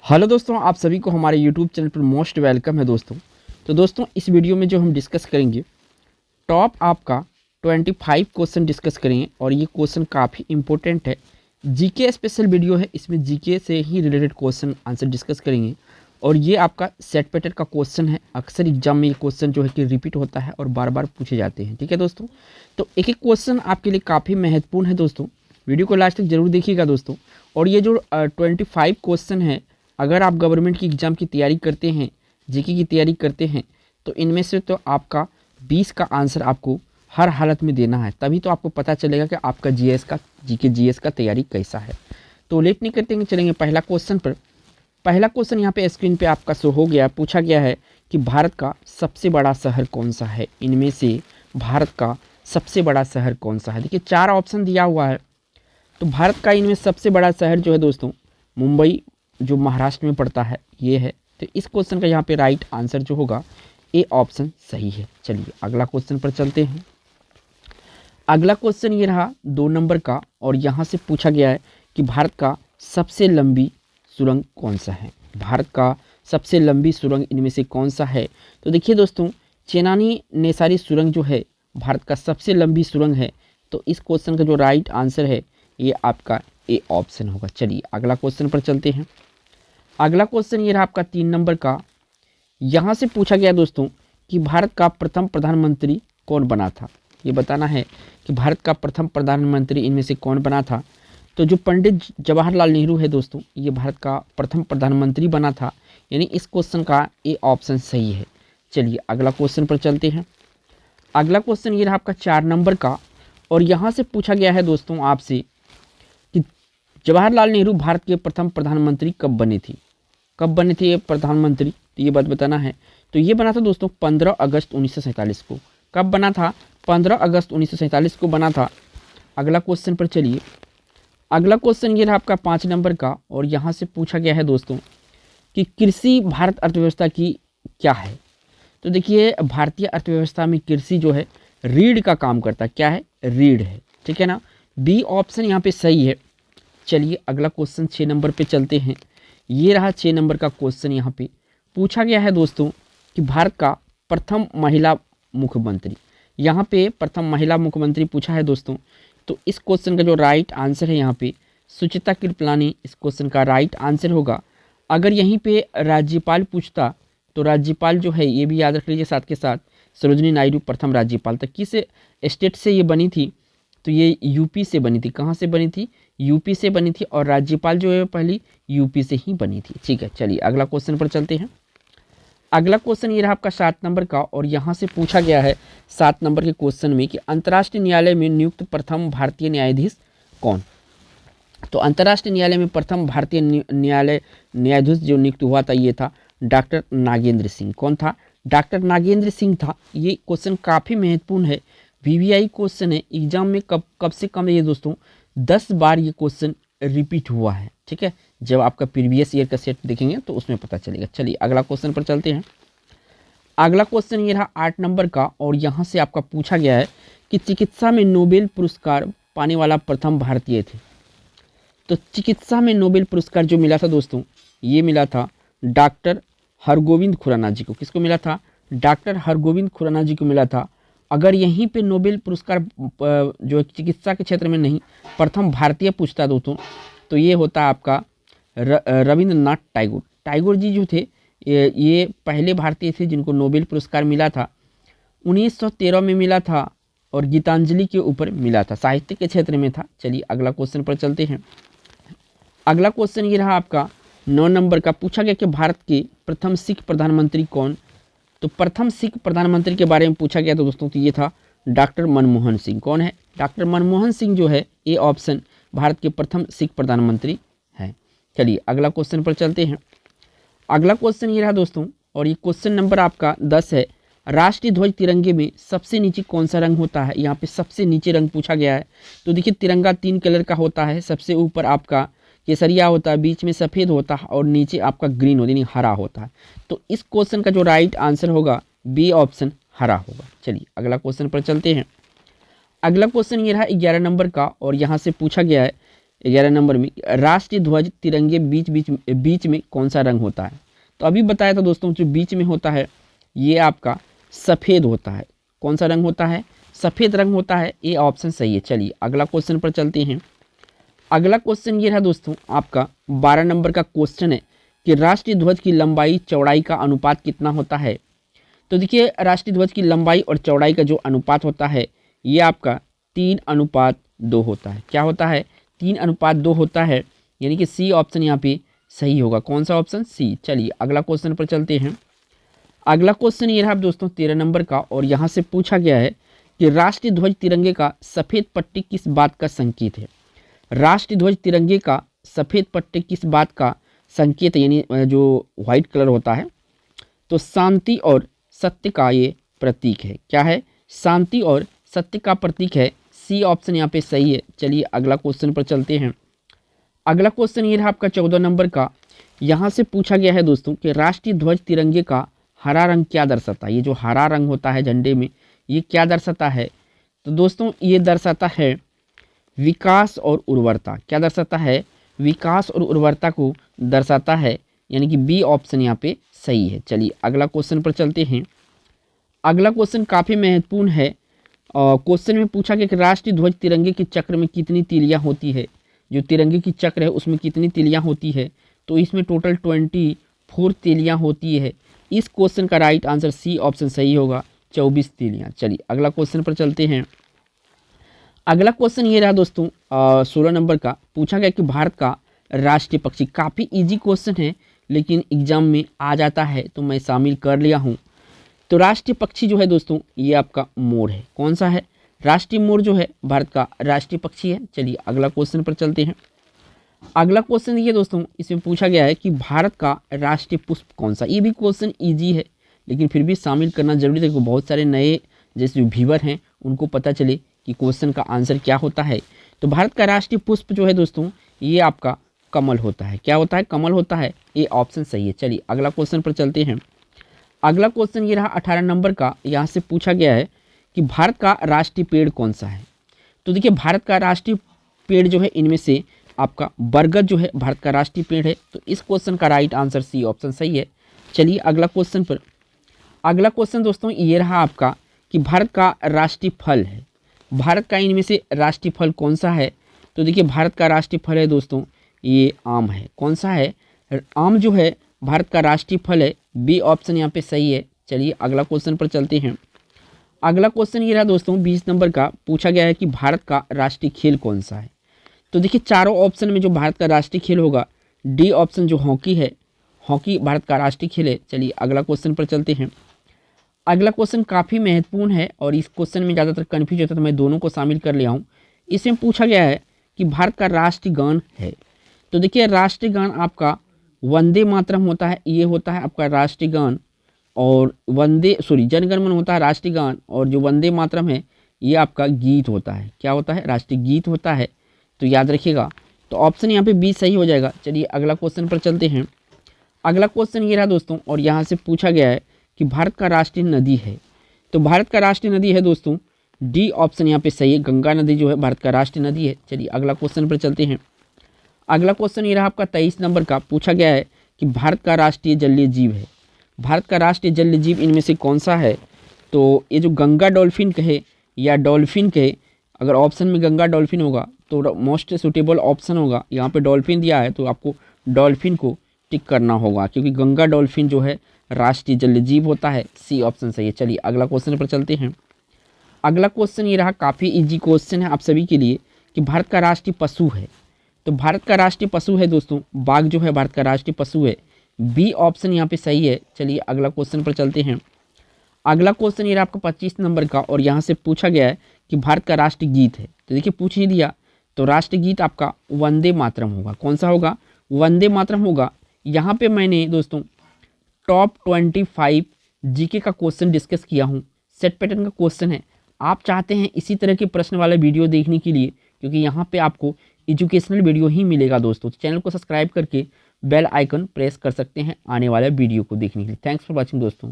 Hello दोस्तों, आप सभी को हमारे यूट्यूब चैनल पर मोस्ट वेलकम है दोस्तों। तो दोस्तों, इस वीडियो में जो हम डिस्कस करेंगे टॉप आपका 25 क्वेश्चन डिस्कस करेंगे और ये क्वेश्चन काफ़ी इंपॉर्टेंट है। जीके स्पेशल वीडियो है, इसमें जीके से ही रिलेटेड क्वेश्चन आंसर डिस्कस करेंगे और ये आपका सेट पैटर्न का क्वेश्चन है। अक्सर एग्जाम में ये क्वेश्चन जो है कि रिपीट होता है और बार बार पूछे जाते हैं। ठीक है दोस्तों, तो एक एक क्वेश्चन आपके लिए काफ़ी महत्वपूर्ण है दोस्तों। वीडियो को लास्ट तक जरूर देखिएगा दोस्तों। और ये जो 25 क्वेश्चन है, अगर आप गवर्नमेंट की एग्ज़ाम की तैयारी करते हैं, जीके की तैयारी करते हैं, तो इनमें से तो आपका 20 का आंसर आपको हर हालत में देना है, तभी तो आपको पता चलेगा कि आपका जीएस का तैयारी कैसा है। तो लेट नहीं करते हैं, चलेंगे पहला क्वेश्चन पर। पहला क्वेश्चन यहाँ पे स्क्रीन पे आपका शो हो गया। पूछा गया है कि भारत का सबसे बड़ा शहर कौन सा है। इनमें से भारत का सबसे बड़ा शहर कौन सा है। देखिए 4 ऑप्शन दिया हुआ है, तो भारत का इनमें सबसे बड़ा शहर जो है दोस्तों मुंबई, जो महाराष्ट्र में पड़ता है, ये है। तो इस क्वेश्चन का यहाँ पे राइट आंसर जो होगा ए ऑप्शन सही है। चलिए अगला क्वेश्चन पर चलते हैं। अगला क्वेश्चन ये रहा 2 नंबर का और यहाँ से पूछा गया है कि भारत का सबसे लंबी सुरंग कौन सा है। भारत का सबसे लंबी सुरंग इनमें से कौन सा है। तो देखिए दोस्तों, चेनानी नेसारी सुरंग जो है भारत का सबसे लंबी सुरंग है। तो इस क्वेश्चन का जो राइट आंसर है ये आपका ए ऑप्शन होगा। चलिए अगला क्वेश्चन पर चलते हैं। अगला क्वेश्चन ये रहा आपका 3 नंबर का। यहाँ से पूछा गया दोस्तों कि भारत का प्रथम प्रधानमंत्री कौन बना था। ये बताना है कि भारत का प्रथम प्रधानमंत्री इनमें से कौन बना था। तो जो पंडित जवाहरलाल नेहरू है दोस्तों, ये भारत का प्रथम प्रधानमंत्री बना था, यानी इस क्वेश्चन का ए ऑप्शन सही है। चलिए अगला क्वेश्चन पर चलते हैं। अगला क्वेश्चन ये रहा आपका 4 नंबर का और यहाँ से पूछा गया है दोस्तों आपसे कि जवाहरलाल नेहरू भारत के प्रथम प्रधानमंत्री कब बने थे। कब बने थे ये प्रधानमंत्री, तो ये बात बताना है। तो ये बना था दोस्तों 15 अगस्त 1947 को। कब बना था? 15 अगस्त 1947 को बना था। अगला क्वेश्चन पर चलिए। अगला क्वेश्चन ये रहा आपका 5 नंबर का और यहाँ से पूछा गया है दोस्तों कि कृषि भारत अर्थव्यवस्था की क्या है। तो देखिए भारतीय अर्थव्यवस्था में कृषि जो है रीढ़ का काम करता है। क्या है? रीढ़ है। ठीक है ना, बी ऑप्शन यहाँ पे सही है। चलिए अगला क्वेश्चन 6 नंबर पे चलते हैं। ये रहा 6 नंबर का क्वेश्चन। यहाँ पे पूछा गया है दोस्तों कि भारत का प्रथम महिला मुख्यमंत्री। यहाँ पे प्रथम महिला मुख्यमंत्री पूछा है दोस्तों। तो इस क्वेश्चन का जो राइट आंसर है यहाँ पे सुचित्रा कृपलानी इस क्वेश्चन का राइट आंसर होगा। अगर यहीं पे राज्यपाल पूछता तो राज्यपाल जो है ये भी याद रख लीजिए, साथ के साथ सरोजिनी नायडू प्रथम राज्यपाल। तक किस स्टेट से ये बनी थी? तो ये यूपी से बनी थी। कहाँ से बनी थी? यूपी से बनी थी और राज्यपाल जो है पहली यूपी से ही बनी थी। ठीक है, चलिए अगला क्वेश्चन पर चलते हैं। अगला क्वेश्चन ये रहा आपका 7 नंबर का और यहाँ से पूछा गया है 7 नंबर के क्वेश्चन में कि अंतर्राष्ट्रीय न्यायालय में नियुक्त प्रथम भारतीय न्यायाधीश कौन। तो अंतर्राष्ट्रीय न्यायालय में प्रथम भारतीय न्यायाधीश जो नियुक्त हुआ था ये था डॉक्टर नागेंद्र सिंह। कौन था? डॉक्टर नागेंद्र सिंह था। ये क्वेश्चन काफ़ी महत्वपूर्ण है, वीवीआई क्वेश्चन है। एग्जाम में कब से कम ये दोस्तों 10 बार ये क्वेश्चन रिपीट हुआ है। ठीक है, जब आपका प्रीवियस ईयर का सेट देखेंगे तो उसमें पता चलेगा। चलिए अगला क्वेश्चन पर चलते हैं। अगला क्वेश्चन ये रहा 8 नंबर का और यहाँ से आपका पूछा गया है कि चिकित्सा में नोबेल पुरस्कार पाने वाला प्रथम भारतीय थे। तो चिकित्सा में नोबेल पुरस्कार जो मिला था दोस्तों, ये मिला था डॉक्टर हरगोविंद खुराना जी को। किसको मिला था? डॉक्टर हरगोविंद खुराना जी को मिला था। अगर यहीं पे नोबेल पुरस्कार जो चिकित्सा के क्षेत्र में नहीं, प्रथम भारतीय पूछता दोस्तों, तो ये होता आपका रविंद्रनाथ टैगोर। टैगोर जी जो थे ये पहले भारतीय थे जिनको नोबेल पुरस्कार मिला था। 1913 में मिला था और गीतांजलि के ऊपर मिला था, साहित्य के क्षेत्र में था। चलिए अगला क्वेश्चन पर चलते हैं। अगला क्वेश्चन ये रहा आपका 9 नंबर का। पूछा गया कि भारत के प्रथम सिख प्रधानमंत्री कौन। तो प्रथम सिख प्रधानमंत्री के बारे में पूछा गया तो दोस्तों तो ये था डॉक्टर मनमोहन सिंह। कौन है? डॉक्टर मनमोहन सिंह जो है ए ऑप्शन भारत के प्रथम सिख प्रधानमंत्री हैं। चलिए अगला क्वेश्चन पर चलते हैं। अगला क्वेश्चन ये रहा दोस्तों और ये क्वेश्चन नंबर आपका 10 है। राष्ट्रीय ध्वज तिरंगे में सबसे नीचे कौन सा रंग होता है। यहाँ पे सबसे नीचे रंग पूछा गया है। तो देखिए तिरंगा 3 कलर का होता है। सबसे ऊपर आपका केसरिया होता है, बीच में सफ़ेद होता है और नीचे आपका ग्रीन होता है, यानी हरा होता है। तो इस क्वेश्चन का जो राइट आंसर होगा बी ऑप्शन हरा होगा। चलिए अगला क्वेश्चन पर चलते हैं। अगला क्वेश्चन ये रहा 11 नंबर का और यहाँ से पूछा गया है 11 नंबर में राष्ट्रीय ध्वज तिरंगे बीच में कौन सा रंग होता है। तो अभी बताया था दोस्तों, जो बीच में होता है ये आपका सफ़ेद होता है। कौन सा रंग होता है, सफ़ेद रंग होता है, ये ऑप्शन सही है। चलिए अगला क्वेश्चन पर चलते हैं। अगला क्वेश्चन ये रहा दोस्तों, आपका 12 नंबर का क्वेश्चन है कि राष्ट्रीय ध्वज की लंबाई चौड़ाई का अनुपात कितना होता है। तो देखिए राष्ट्रीय ध्वज की लंबाई और चौड़ाई का जो अनुपात होता है ये आपका 3:2 होता है। क्या होता है, 3:2 होता है, यानी कि सी ऑप्शन यहाँ पे सही होगा। कौन सा ऑप्शन, सी। चलिए अगला क्वेश्चन पर चलते हैं। अगला क्वेश्चन ये रहा दोस्तों 13 नंबर का, और यहाँ से पूछा गया है कि राष्ट्रीय ध्वज तिरंगे का सफ़ेद पट्टी किस बात का संकेत है। राष्ट्रीय ध्वज तिरंगे का सफ़ेद पट्टी किस बात का संकेत है, यानी जो व्हाइट कलर होता है, तो शांति और सत्य का ये प्रतीक है। क्या है, शांति और सत्य का प्रतीक है। सी ऑप्शन यहाँ पे सही है। चलिए अगला क्वेश्चन पर चलते हैं। अगला क्वेश्चन ये रहा आपका 14 नंबर का। यहाँ से पूछा गया है दोस्तों कि राष्ट्रीय ध्वज तिरंगे का हरा रंग क्या दर्शाता है। ये जो हरा रंग होता है झंडे में, ये क्या दर्शाता है। तो दोस्तों ये दर्शाता है विकास और उर्वरता। क्या दर्शाता है, विकास और उर्वरता को दर्शाता है, यानी कि बी ऑप्शन यहाँ पे सही है। चलिए अगला क्वेश्चन पर चलते हैं। अगला क्वेश्चन काफ़ी महत्वपूर्ण है। क्वेश्चन में पूछा गया कि राष्ट्रीय ध्वज तिरंगे के चक्र में कितनी तीलियाँ होती है। जो तिरंगे की चक्र है उसमें कितनी तीलियाँ होती है, तो इसमें टोटल 24 तीलियाँ होती है। इस क्वेश्चन का राइट आंसर सी ऑप्शन सही होगा, 24 तीलियाँ। चलिए अगला क्वेश्चन पर चलते हैं। अगला क्वेश्चन ये रहा दोस्तों 16 नंबर का। पूछा गया कि भारत का राष्ट्रीय पक्षी, काफ़ी इजी क्वेश्चन है लेकिन एग्जाम में आ जाता है तो मैं शामिल कर लिया हूँ। तो राष्ट्रीय पक्षी जो है दोस्तों ये आपका मोर है। कौन सा है, राष्ट्रीय मोर जो है भारत का राष्ट्रीय पक्षी है। चलिए अगला क्वेश्चन पर चलते हैं। अगला क्वेश्चन ये दोस्तों, इसमें पूछा गया है कि भारत का राष्ट्रीय पुष्प कौन सा। ये भी क्वेश्चन ईजी है लेकिन फिर भी शामिल करना जरूरी है, बहुत सारे नए जैसे जो व्यूवर हैं उनको पता चले कि क्वेश्चन का आंसर क्या होता है। तो भारत का राष्ट्रीय पुष्प जो है दोस्तों ये आपका कमल होता है। क्या होता है, कमल होता है, ये ऑप्शन सही है। चलिए अगला क्वेश्चन पर चलते हैं। अगला क्वेश्चन ये रहा 18 नंबर का। यहाँ से पूछा गया है कि भारत का राष्ट्रीय पेड़ कौन सा है। तो देखिए भारत का राष्ट्रीय पेड़ जो है इनमें से आपका बरगद जो है भारत का राष्ट्रीय पेड़ है। तो इस क्वेश्चन का राइट आंसर सी ऑप्शन सही है। चलिए अगला क्वेश्चन पर। अगला क्वेश्चन दोस्तों ये रहा आपका कि भारत का राष्ट्रीय फल है। भारत का इनमें से राष्ट्रीय फल कौन सा है। तो देखिए भारत का राष्ट्रीय फल है दोस्तों ये आम है। कौन सा है, आम जो है भारत का राष्ट्रीय फल है। बी ऑप्शन यहाँ पे सही है। चलिए अगला क्वेश्चन पर चलते हैं। अगला क्वेश्चन ये रहा दोस्तों 20 नंबर का। पूछा गया है कि भारत का राष्ट्रीय खेल कौन सा है। तो देखिए चारों ऑप्शन में जो भारत का राष्ट्रीय खेल होगा, डी ऑप्शन जो हॉकी है, हॉकी भारत का राष्ट्रीय खेल है। चलिए अगला क्वेश्चन पर चलते हैं। अगला क्वेश्चन काफ़ी महत्वपूर्ण है और इस क्वेश्चन में ज़्यादातर कन्फ्यूज होता है तो मैं दोनों को शामिल कर लिया हूँ। इसमें पूछा गया है कि भारत का राष्ट्रीय गान है। तो देखिए राष्ट्रीय गान आपका वंदे मातरम होता है, ये होता है आपका राष्ट्रीय गान, और जनगण मन होता है राष्ट्रीय गान, और जो वंदे मातरम है ये आपका गीत होता है। क्या होता है, राष्ट्रीय गीत होता है। तो याद रखिएगा, तो ऑप्शन यहाँ पे बी सही हो जाएगा। चलिए अगला क्वेश्चन पर चलते हैं। अगला क्वेश्चन ये रहा दोस्तों, और यहाँ से पूछा गया है कि भारत का राष्ट्रीय नदी है। तो भारत का राष्ट्रीय नदी है दोस्तों डी ऑप्शन यहाँ पे सही है, गंगा नदी जो है भारत का राष्ट्रीय नदी है। चलिए अगला क्वेश्चन पर चलते हैं। अगला क्वेश्चन ये रहा आपका 23 नंबर का। पूछा गया है कि भारत का राष्ट्रीय जलीय जीव है। भारत का राष्ट्रीय जलीय जीव इनमें से कौन सा है। तो ये जो गंगा डॉल्फिन कहे या डॉल्फिन कहे, अगर ऑप्शन में गंगा डॉल्फिन होगा तो मोस्ट सूटेबल ऑप्शन होगा। यहाँ पे डॉल्फिन दिया है तो आपको डॉल्फिन को टिक करना होगा, क्योंकि गंगा डॉल्फिन जो है राष्ट्रीय जलीय जीव होता है। सी ऑप्शन सही है। चलिए अगला क्वेश्चन पर चलते हैं। अगला क्वेश्चन ये रहा, काफ़ी इजी क्वेश्चन है आप सभी के लिए, कि भारत का राष्ट्रीय पशु है। तो भारत का राष्ट्रीय पशु है दोस्तों बाघ जो है भारत का राष्ट्रीय पशु है। बी ऑप्शन यहाँ पे सही है। चलिए अगला क्वेश्चन पर चलते हैं। अगला क्वेश्चन ये रहा आपका 25 नंबर का, और यहाँ से पूछा गया है कि भारत का राष्ट्रीय गीत है। तो देखिए पूछ ही दिया, तो राष्ट्रीय गीत आपका वंदे मातरम होगा। कौन सा होगा, वंदे मातरम होगा। यहाँ पे मैंने दोस्तों टॉप 25 जीके का क्वेश्चन डिस्कस किया हूँ, सेट पैटर्न का क्वेश्चन है। आप चाहते हैं इसी तरह के प्रश्न वाला वीडियो देखने के लिए, क्योंकि यहाँ पे आपको एजुकेशनल वीडियो ही मिलेगा दोस्तों। तो चैनल को सब्सक्राइब करके बेल आइकन प्रेस कर सकते हैं आने वाले वीडियो को देखने के लिए। थैंक्स फॉर वॉचिंग दोस्तों।